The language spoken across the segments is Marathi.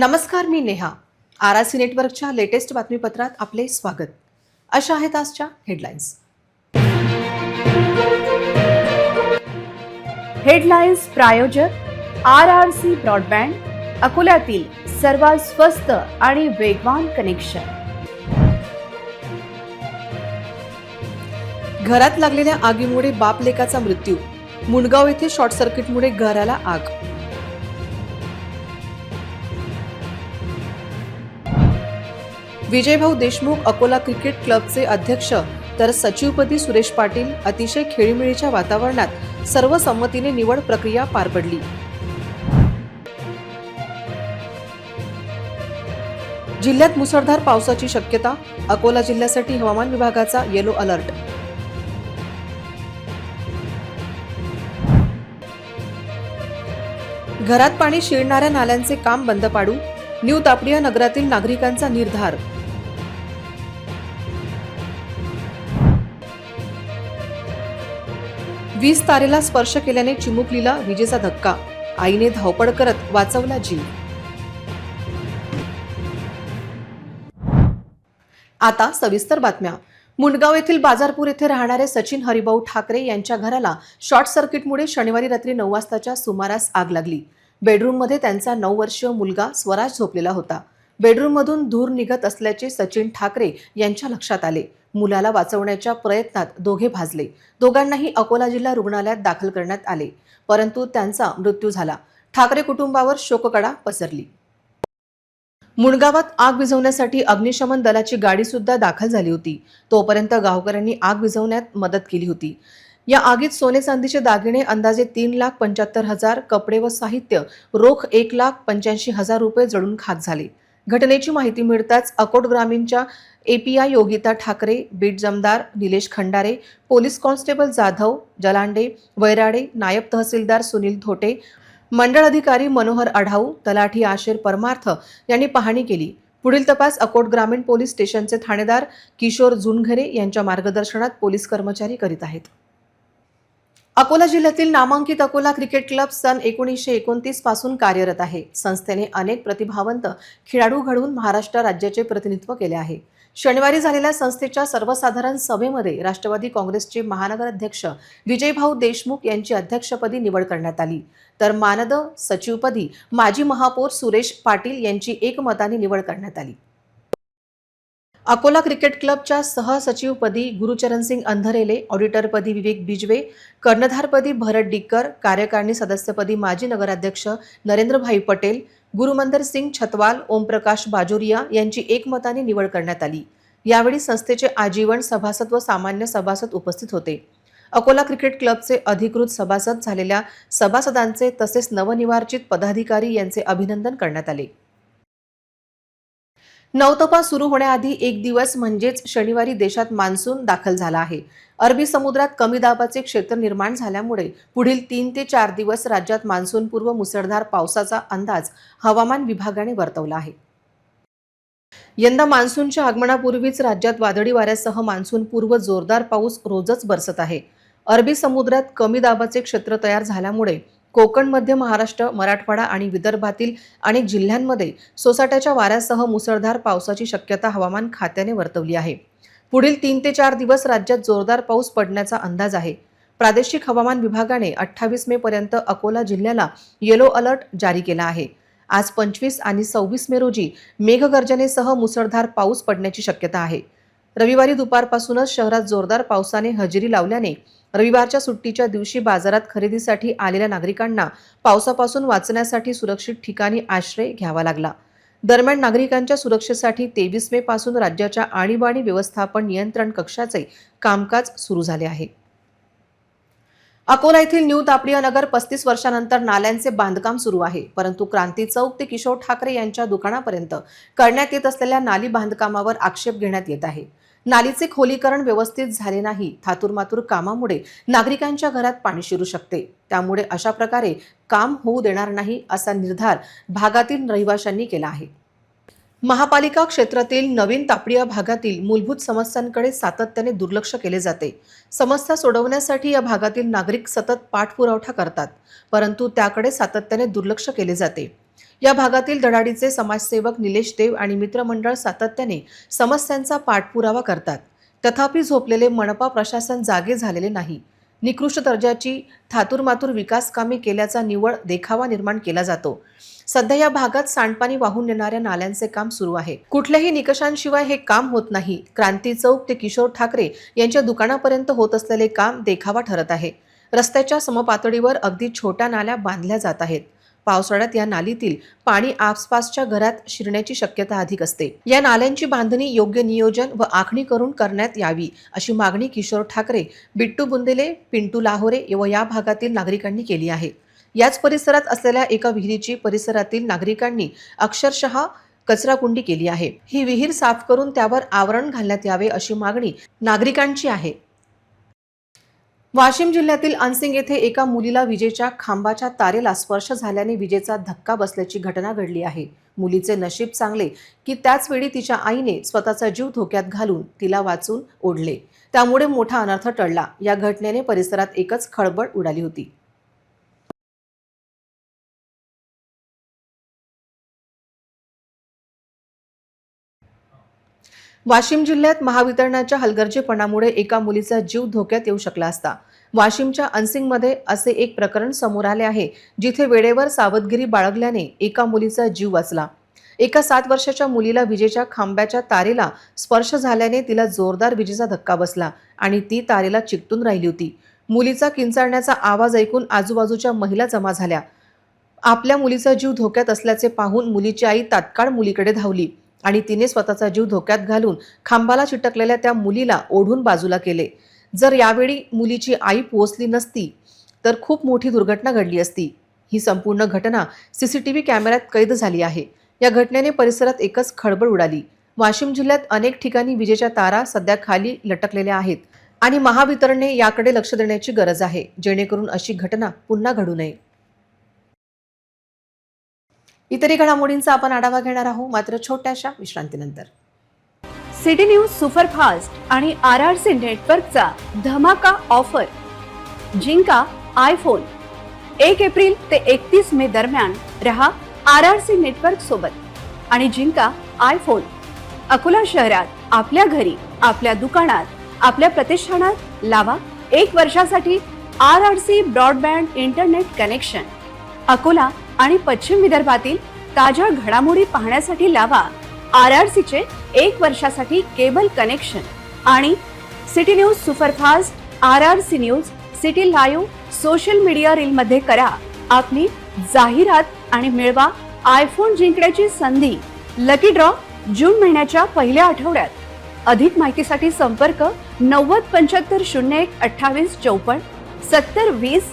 नमस्कार, मी नेहा. आरआरसी नेटवर्कच्या लेटेस्ट बातमीपत्रात आपले स्वागत. अशा आहेत आजच्या हेडलाईन्स. हेडलाईन्स प्रायोजक आरआरसी ब्रॉडबँड, अकोल्यातील सर्वात स्वस्त आणि वेगवान कनेक्शन. घरात लागलेल्या आगीमुळे बाप लेकाचा मृत्यू. मुंडगाव येथे शॉर्ट सर्किटमुळे घराला आग. विजयभाऊ देशमुख अकोला क्रिकेट क्लबचे अध्यक्ष तर सचिवपदी सुरेश पाटील. अतिशय खेळीमेळीच्या वातावरणात सर्वसंमतीने निवड प्रक्रिया पार पडली. जिल्ह्यात मुसळधार पावसाची शक्यता. अकोला जिल्ह्यासाठी हवामान विभागाचा येलो अलर्ट. घरात पाणी शिरणाऱ्या नाल्यांचे काम बंद पाडू. न्यू तापडिया नगरातील नागरिकांचा निर्धार. वीज तारेला स्पर्श केल्याने चिमुकलीला विजेचा धक्का. आईने धावपळ करत वाचवला जीव. आता सविस्तर बातम्या. मुंडगाव येथील बाजारपूर येथे राहणारे सचिन हरिभाऊ ठाकरे यांच्या घराला शॉर्ट सर्किटमुळे शनिवारी रात्री 9 वाजताच्या सुमारास आग लागली. बेडरूममध्ये त्यांचा 9 वर्षीय मुलगा स्वराज झोपलेला होता. बेडरूममधून धूर निघत असल्याचे सचिन ठाकरे यांच्या लक्षात आले. मुलाला वाचवण्याच्या प्रयत्नात दोघे भाजले. दोघांनाही अकोला जिल्हा रुग्णालयात दाखल करण्यात आले, परंतु त्यांचा मृत्यू झाला. ठाकरे कुटुंबावर शोककळा पसरली. मुंडगावात आग विझवण्यासाठी अग्निशमन दलाची गाडी सुद्धा दाखल झाली होती. तोपर्यंत गावकऱ्यांनी आग विझवण्यात मदत केली होती. या आगीत सोने चांदीचे दागिने अंदाजे 3,75,000, कपडे व साहित्य रोख 1,85,000 रुपये जळून खाक झाले. घटनेची माहिती मिळताच अकोट ग्रामीणच्या API योगिता ठाकरे, बीट जमदार निलेश खंडारे, पोलीस कॉन्स्टेबल जाधव जलांडे, वैराडे, नायब तहसीलदार सुनील धोटे, मंडळ अधिकारी मनोहर आढाऊ, तलाठी आशेर परमार्थ यांनी पाहणी केली. पुढील तपास अकोट ग्रामीण पोलीस स्टेशनचे ठाणेदार किशोर जुनघरे यांच्या मार्गदर्शनात पोलीस कर्मचारी करीत आहेत. अकोला जिल्ह्यातील नामांकित अकोला क्रिकेट क्लब सन 1929 पासून कार्यरत आहे. संस्थेने अनेक प्रतिभावंत खेळाडू घडवून महाराष्ट्र राज्याचे प्रतिनिधित्व केले आहे. शनिवारी झालेल्या संस्थेच्या सर्वसाधारण सभेमध्ये राष्ट्रवादी काँग्रेसचे महानगर अध्यक्ष विजयभाऊ देशमुख यांची अध्यक्षपदी निवड करण्यात आली, तर मानद सचिवपदी माजी महापौर सुरेश पाटील यांची एकमताने निवड करण्यात आली. अकोला क्रिकेट क्लबच्या सहसचिवपदी गुरुचरणसिंग अंधरेले, ऑडिटरपदी विवेक बिजवे, कर्णधारपदी भरत डिक्कर, कार्यकारिणी सदस्यपदी माजी नगराध्यक्ष नरेंद्रभाई पटेल, गुरुमंदर सिंग छतवाल, ओमप्रकाश बाजोरिया यांची एकमताने निवड करण्यात आली. यावेळी संस्थेचे आजीवन सभासद व सामान्य सभासद उपस्थित होते. अकोला क्रिकेट क्लबचे अधिकृत सभासद झालेल्या सभासदांचे तसेच नवनिर्वाचित पदाधिकारी यांचे अभिनंदन करण्यात आले. नवतपा सुरू होण्याआधी एक दिवस म्हणजेच शनिवारी देशात मान्सून दाखल झाला आहे. अरबी समुद्रात कमी दाबाचे क्षेत्र निर्माण झाल्यामुळे पुढील 3 ते 4 दिवस राज्यात मान्सूनपूर्व मुसळधार पावसाचा अंदाज हवामान विभागाने वर्तवला आहे. यंदा मान्सूनच्या आगमनापूर्वीच राज्यात वादळी वाऱ्यासह मान्सूनपूर्व जोरदार पाऊस रोजच बरसत आहे. अरबी समुद्रात कमी दाबाचे क्षेत्र तयार झाल्यामुळे कोकण, मध्य महाराष्ट्र, मराठवाडा आणि विदर्भातील अनेक जिल्ह्यांमध्ये सोसाट्याच्या वाऱ्यासह मुसळधार पावसाची शक्यता हवामान खात्याने वर्तवली आहे. पुढील 3 ते 4 दिवस राज्यात जोरदार पाऊस पडण्याचा अंदाज आहे. प्रादेशिक हवामान विभागाने 28 मे पर्यंत अकोला जिल्ह्याला येलो अलर्ट जारी केला आहे. आज 25 आणि 26 मे रोजी मेघगर्जनेसह मुसळधार पाऊस पडण्याची शक्यता आहे. रविवारी दुपारपासूनच शहरात जोरदार पावसाने हजेरी लावल्याने रविवारच्या सुट्टीच्या दिवशी बाजारात खरेदीसाठी आलेल्या नागरिकांना पावसापासून वाचण्यासाठी सुरक्षित ठिकाणी आश्रय घ्यावा लागला. दरम्यान नागरिकांच्या सुरक्षेसाठी 23 मे पासून राज्याच्या आणीबाणी व्यवस्थापन नियंत्रण कक्षाचे कामकाज सुरू झाले आहे. अकोला येथील न्यू तापडिया नगर 35 वर्षांनंतर नाल्यांचे बांधकाम सुरू आहे, परंतु क्रांती चौक ते किशोर ठाकरे यांच्या दुकानापर्यंत करण्यात येत असलेल्या नाली बांधकामावर आक्षेप घेण्यात येत आहे. नालीचे खोलीकरण व्यवस्थित झाले नाही. थातुरमातुर कामामुळे नागरिकांच्या घरात पाणी शिरू शकते, त्यामुळे अशा प्रकारे काम होऊ देणार नाही असा निर्धार भागातील रहिवाशांनी केला आहे. महापालिका क्षेत्रातील नवीन तापडिया भागातील मूलभूत समस्यांकडे सातत्याने दुर्लक्ष केले जाते. समस्या सोडवण्यासाठी या भागातील नागरिक सतत पाठपुरावा करतात, परंतु त्याकडे सातत्याने दुर्लक्ष केले जाते. या भागातील धडाडीचे समाजसेवक निलेश देव आणि मित्रमंडळ सातत्याने समस्यांचा पाठपुरावा करतात. तथापि झोपलेले मनपा प्रशासन जागे झालेले नाही. निकृष्ट दर्जाची थातुरमातुर विकास कामे केल्याचा निव्वळ देखावा निर्माण केला जातो. सध्या या भागात सांडपाणी वाहून नेणाऱ्या नाल्यांचे काम सुरू आहे. कुठल्याही निकषांशिवाय हे काम होत नाही. क्रांती चौक ते किशोर ठाकरे यांच्या दुकानापर्यंत होत असलेले काम देखावा ठरत आहे. रस्त्याच्या समपातळीवर अगदी छोट्या नाल्या बांधल्या जात आहेत. पावसाळ्यात या नालीतील पाणी आसपासच्या घरात शिरण्याची शक्यता अधिक असते. या नाल्यांची बांधणी योग्य नियोजन व आखणी करून करण्यात यावी अशी मागणी किशोर ठाकरे, बिट्टू बुंदेले, पिंटू लाहोरे व या भागातील नागरिकांनी केली आहे. याच परिसरात असलेल्या एका विहिरीची परिसरातील नागरिकांनी अक्षरशः कचराकुंडी केली आहे. ही विहीर साफ करून त्यावर आवरण घालण्यात यावे अशी मागणी नागरिकांची आहे. वाशिम जिल्ह्यातील अनसिंग येथे एका मुलीला विजेच्या खांबाच्या तारेला स्पर्श झाल्याने विजेचा धक्का बसल्याची घटना घडली आहे. मुलीचे नशीब चांगले की त्याच वेळी तिच्या आईने स्वतःचा जीव धोक्यात घालून तिला वाचून ओढले. त्यामुळे मोठा अनर्थ टळला. या घटनेने परिसरात एकच खळबळ उडाली होती. वाशिम जिल्ह्यात महावितरणाच्या हलगर्जीपणामुळे एका मुलीचा जीव धोक्यात येऊ शकला असता. वाशिमच्या अनसिंगमध्ये असे एक प्रकरण समोर आले आहे, जिथे वेळेवर सावधगिरी बाळगल्याने एका मुलीचा जीव वाचला. एका 7 वर्षाच्या मुलीला विजेच्या खांबाच्या तारेला स्पर्श झाल्याने तिला जोरदार विजेचा धक्का बसला आणि ती तारेला चिकटून राहिली होती. मुलीचा किंचाळण्याचा आवाज ऐकून आजूबाजूच्या महिला जमा झाल्या. आपल्या मुलीचा जीव धोक्यात असल्याचे पाहून मुलीची आई तात्काळ मुलीकडे धावली आणि तिने स्वतःचा जीव धोक्यात घालून खांबाला चिटकलेल्या त्या मुलीला ओढून बाजूला केले. जर यावेळी मुलीची आई पोहोचली नसती तर खूप मोठी दुर्घटना घडली असती. ही संपूर्ण घटना सीसीटीव्ही कॅमेऱ्यात कैद झाली आहे. या घटनेने परिसरात एकच खळबळ उडाली. वाशिम जिल्ह्यात अनेक ठिकाणी विजेच्या तारा सध्या खाली लटकलेल्या आहेत आणि महावितरणने याकडे लक्ष देण्याची गरज आहे, जेणेकरून अशी घटना पुन्हा घडू नये. इतरही घडामोडींचा आपण आढावा घेणार आहोत, मात्र छोट्याशा विश्रांतीनंतर. सिटी न्यूज सुपरफास्ट आणि RRC नेटवर्कचा धमाका ऑफर. जिंका आयफोन. 1 एप्रिल ते 31 मे दरम्यान रहा RRC नेटवर्क सोबत आणि जिंका आयफोन. अकोला शहरात आपल्या घरी, आपल्या दुकानात, आपल्या प्रतिष्ठानात लावा 1 वर्षासाठी RRC broadband internet connection. Akola आणि पश्चिम विदर्भातील ताज्या घडामोडी पाहण्यासाठी लावा RRC चे 1 वर्षासाठी केबल कनेक्शन. आणि city news superfast, RRC news, city live social media reel मध्ये करा आपली जाहिरात आणि मिळवा आयफोन जिंकण्याची संधी. लकी ड्रॉ जून महिन्याच्या पहिल्या आठवड्यात. अधिक माहितीसाठी संपर्क 907501 28 54 70 20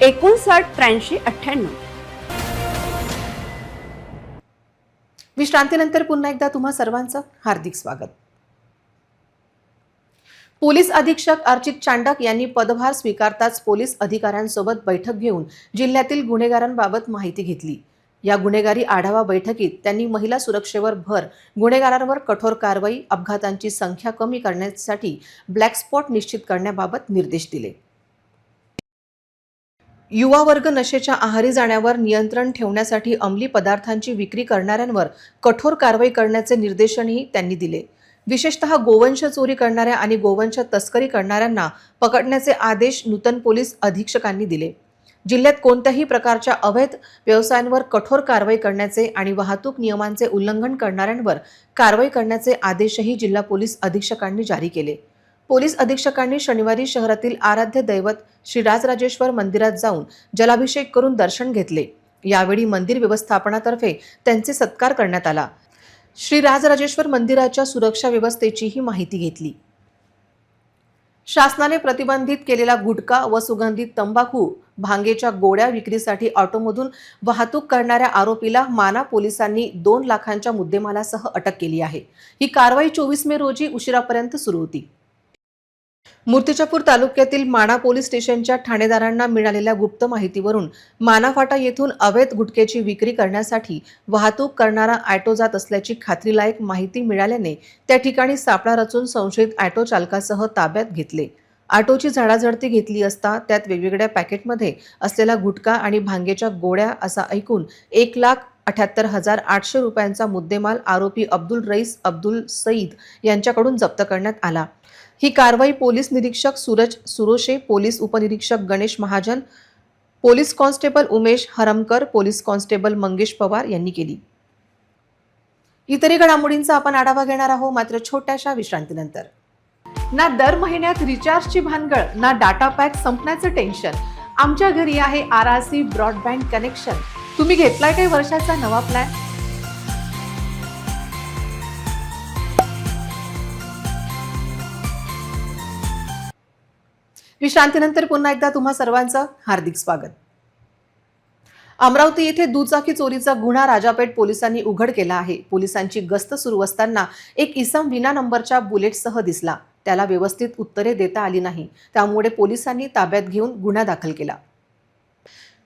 59 83 98. विश्रांतीनंतर पुन्हा एकदा तुम्हा सर्वांचं हार्दिक स्वागत. पोलीस अधीक्षक अर्चित चांडक यांनी पदभार स्वीकारताच पोलीस अधिकाऱ्यांसोबत बैठक घेऊन जिल्ह्यातील गुन्हेगारांबाबत माहिती घेतली. या गुन्हेगारी आढावा बैठकीत त्यांनी महिला सुरक्षेवर भर, गुन्हेगारांवर कठोर कारवाई, अपघातांची संख्या कमी करण्यासाठी ब्लॅक स्पॉट निश्चित करण्याबाबत निर्देश दिले. युवा वर्ग नशेच्या आहारी जाण्यावर नियंत्रण ठेवण्यासाठी अंमली पदार्थांची विक्री करणाऱ्यांवर कठोर कारवाई करण्याचे निर्देशनही त्यांनी दिले. विशेषतः गोवंश चोरी करणाऱ्या आणि गोवंश तस्करी करणाऱ्यांना पकडण्याचे आदेश नूतन पोलीस अधीक्षकांनी दिले. जिल्ह्यात कोणत्याही प्रकारच्या अवैध व्यवसायांवर कठोर कारवाई करण्याचे आणि वाहतूक नियमांचे उल्लंघन करणाऱ्यांवर कारवाई करण्याचे आदेशही जिल्हा पोलीस अधीक्षकांनी जारी केले. पोलीस अधीक्षकांनी शनिवारी शहरातील आराध्य दैवत श्री राजराजेश्वर मंदिरात जाऊन जलाभिषेक करून दर्शन घेतले. यावेळी मंदिर व्यवस्थापनातर्फे त्यांचे सत्कार करण्यात आला. श्री राजराजेश्वर मंदिराच्या सुरक्षा व्यवस्थेचीही माहिती घेतली. शासनाने प्रतिबंधित केलेला गुटखा व सुगंधित तंबाखू, भांगेच्या गोळ्या विक्रीसाठी ऑटोमधून वाहतूक करणाऱ्या आरोपीला माना पोलिसांनी 2 लाखांच्या मुद्देमालासह अटक केली आहे. ही कारवाई 24 मे रोजी उशिरापर्यंत सुरू होती. मूर्तिजापूर तालुक्यातील माना पोलीस स्टेशनच्या ठाणेदारांना मिळालेल्या गुप्त माहितीवरून मानाफाटा येथून अवैध गुटख्याची विक्री करण्यासाठी वाहतूक करणारा ऑटो जात असल्याची खात्रीलायक माहिती मिळाल्याने त्या ठिकाणी सापळा रचून संशयित ऑटो चालकासह ताब्यात घेतले. ऑटोची झाडाझडती घेतली असता त्यात वेगवेगळ्या पॅकेटमध्ये असलेला गुटखा आणि भांगेच्या गोळ्या असा ऐकून 1,80,000 78,800 रुपयांचा मुद्देमाल आरोपी अब्दुल रईस अब्दुल सईद यांच्याकडून जप्त करण्यात आला। ही कारवाई पोलीस निरीक्षक सूरज सुरोशे, पोलीस उपनिरीक्षक Ganesh Mahajan, police constable Umesh Haramkar, police constable Mangesh Pawar यांनी केली। इतरही घडामोडींचा आपण आढावा घेणार आहोत मात्र छोट्याशा विश्रांतीनंतर। ना दर महिन्यात रिचार्जची भानगड, ना डाटा पॅक संपण्याचं टेन्शन। आमच्या घरी आहे RRC ब्रॉडबँड कनेक्शन। तुम्ही घेतलाय काही वर्षाचा नवा प्लॅन? विश्रांतीनंतर पुन्हा एकदा तुम्हा सर्वांचं हार्दिक स्वागत। अमरावती येथे दुचाकी चोरीचा गुन्हा राजापेठ पोलिसांनी उघड केला आहे। पोलिसांची गस्त सुरू असताना एक इसम विना नंबरच्या बुलेटसह दिसला। त्याला व्यवस्थित उत्तरे देता आली नाही, त्यामुळे पोलिसांनी ताब्यात घेऊन गुन्हा दाखल केला।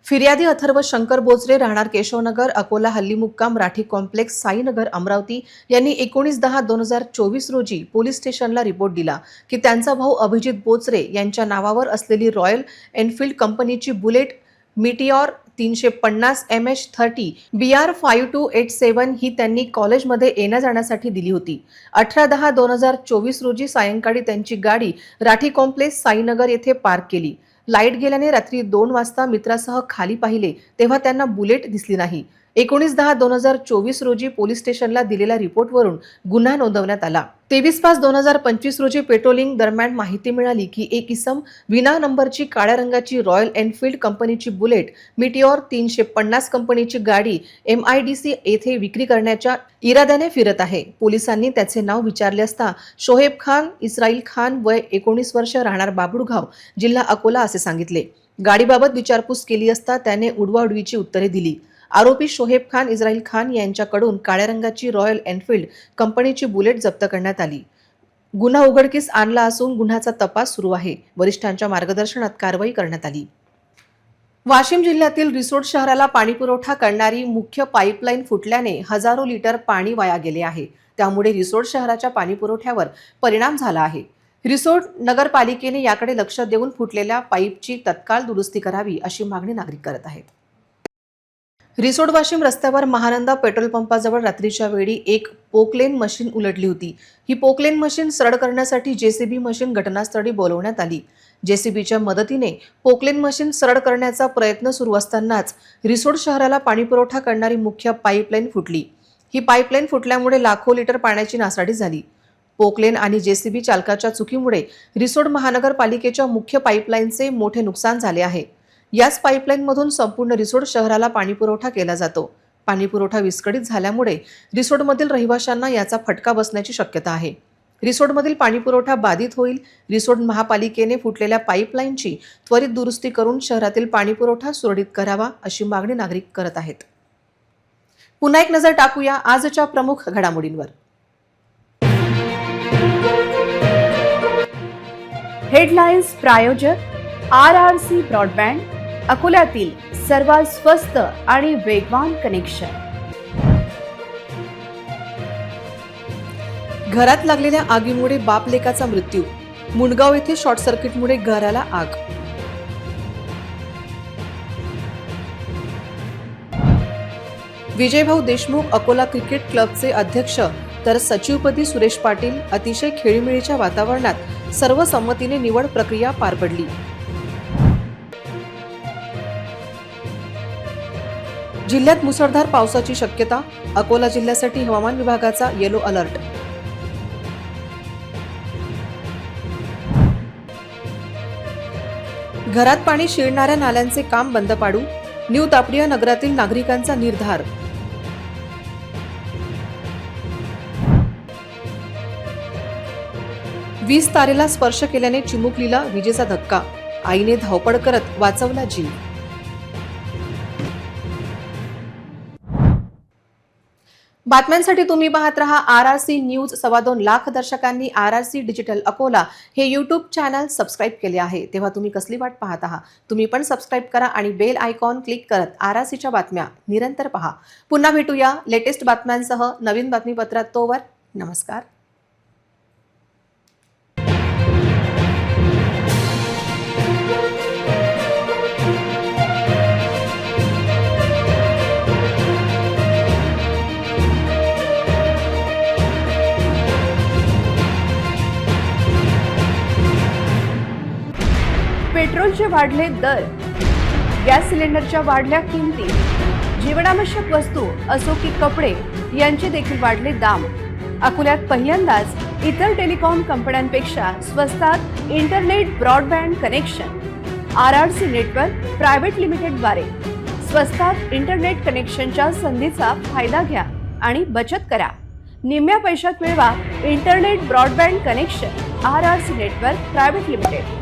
फिर्यादी अथर्व शंकर बोचरे, राहणार केशवनगर, अकोला, हल्ली मुक्काम, राठी कॉम्प्लेक्स, साईनगर, अमरावती यांनी 19/10/2024 रोजी पोलीस स्टेशनला रिपोर्ट दिला की त्यांचा भाऊ अभिजित बोचरे यांच्या नावावर असलेली रॉयल एनफील्ड कंपनीची बुलेट मीटिऑर 350 MH30 BR 5287 ही त्यांनी कॉलेजमध्ये येण्या जाण्यासाठी दिली होती। 18/10/2024 रोजी सायंकाळी त्यांची गाडी राठी कॉम्प्लेक्स साईनगर येथे पार्क केली। लाईट गेल्याने रात्री 2 वाजता मित्रासह खाली पाहिले तेव्हा त्यांना बुलेट दिसली नाही। 19/10/2024 रोजी पोलीस स्टेशनला दिलेल्या रिपोर्टवरून गुन्हा नोंदवण्यात आला। 23/5/2025 रोजी पेट्रोलिंग दरम्यान माहिती मिळाली की एक इसम विना नंबरची काळ्या रंगाची रॉयल एनफील्ड कंपनीची बुलेट मीटिऑर 350 कंपनीची गाडी MIDC येथे विक्री करण्याच्या इराद्याने फिरत आहे। पोलिसांनी त्याचे नाव विचारले असता शोहेब खान इस्राईल खान, वय 19 वर्ष, राहणार बाबुळगाव, जिल्हा अकोला असे सांगितले। गाडीबाबत विचारपूस केली असता त्याने उडवाउडवीची उत्तरे दिली। आरोपी शोहेब खान इस्राईल खान यांच्याकडून काळ्या रंगाची रॉयल एनफील्ड कंपनीची बुलेट जप्त करण्यात आली। गुन्हा उघडकीस आणला असून गुन्ह्याचा तपास सुरू आहे। वरिष्ठांच्या मार्गदर्शनात कारवाई करण्यात आली। वाशिम जिल्ह्यातील रिसोड शहराला पाणीपुरवठा करणारी मुख्य पाईपलाईन फुटल्याने हजारो लिटर पाणी वाया गेले आहे। त्यामुळे रिसोड शहराच्या पाणीपुरवठ्यावर परिणाम झाला आहे। रिसोड नगरपालिकेने याकडे लक्ष देऊन फुटलेल्या पाईपची तत्काळ दुरुस्ती करावी अशी मागणी नागरिक करत आहेत। रिसोड वाशिम रस्त्यावर महानंदा पेट्रोल पंपाजवळ रात्रीच्या वेळी एक पोकलेन मशीन उलटली होती। ही पोकलेन मशीन सरळ करण्यासाठी JCB मशीन घटनास्थळी बोलवण्यात आली। JCBच्या मदतीने पोकलेन मशीन सरळ करण्याचा प्रयत्न सुरू असतानाच रिसोड शहराला पाणीपुरवठा करणारी मुख्य पाईपलाईन फुटली। ही पाईपलाईन फुटल्यामुळे लाखो लिटर पाण्याची नासाडी झाली। पोकलेन आणि JCB चालकाच्या चुकीमुळे रिसोड महानगरपालिकेच्या मुख्य पाईपलाईनचे मोठे नुकसान झाले आहे। याच पाईपलाईनमधून संपूर्ण रिसोड शहराला पाणीपुरवठा केला जातो। पाणीपुरवठा विस्कळीत झाल्यामुळे रिसोडमधील रहिवाशांना याचा फटका बसण्याची शक्यता आहे। रिसोडमधील पाणीपुरवठा बाधित होईल। रिसोड महापालिकेने फुटलेल्या पाईपलाईनची त्वरित दुरुस्ती करून शहरातील पाणीपुरवठा सुरळीत करावा अशी मागणी नागरिक करत आहेत। पुन्हा एक नजर टाकूया आजच्या प्रमुख घडामोडींवर। हेडलाईन्स प्रायोजक RRC ब्रॉडबँड, अकोल्यातील सर्वात स्वस्त आणि वेगवान कनेक्शन। घरात लागलेल्या आगीमुळे बाप लेकाचा मृत्यू। मुंडगाव येथे शॉर्ट सर्किटमुळे घराला आग। विजयभाऊ देशमुख अकोला क्रिकेट क्लबचे अध्यक्ष तर सचिवपदी सुरेश पाटील। अतिशय खेळीमेळीच्या वातावरणात सर्वसंमतीने निवड प्रक्रिया पार पडली। जिल्ह्यात मुसळधार पावसाची शक्यता। अकोला जिल्ह्यासाठी हवामान विभागाचा येलो अलर्ट। घरात पाणी शिरणाऱ्या नाल्यांचे काम बंद पाडू, न्यू तापडिया नगरातील नागरिकांचा निर्धार। वीज तारेला स्पर्श केल्याने चिमुकलीला विजेचा धक्का, आईने धावपळ करत वाचवला जीव। बातम्यांसाठी तुम्ही पाहत रहा RRC न्यूज। 2.25 लाख दर्शकांनी RRC डिजिटल अकोला हे YouTube चॅनल सबस्क्राईब केले आहे, तेव्हा तुम्ही कसली वाट पाहत आहात? तुम्ही पण सबस्क्राईब करा आणि बेल आयकॉन क्लिक करत RRCच्या बातम्या निरंतर पहा। पुन्हा भेटूया लेटेस्ट बातम्यांसह नवीन बातमीपत्रात। तोवर नमस्कार। पेट्रोलचे वाढले दर, गॅस सिलेंडरच्या वाढल्या किमती, जीवनावश्यक वस्तू असो की कपडे यांचे देखील वाढले दाम. अकोल्यात पहिल्यांदाच इतर टेलिकॉम कंपन्यांपेक्षा स्वस्तात internet broadband connection. RRC network private लिमिटेडद्वारे स्वस्तात इंटरनेट कनेक्शनच्या संधीचा फायदा घ्या आणि बचत करा. निम्म्या पैशात मिळवा internet broadband connection. RRC network private limited.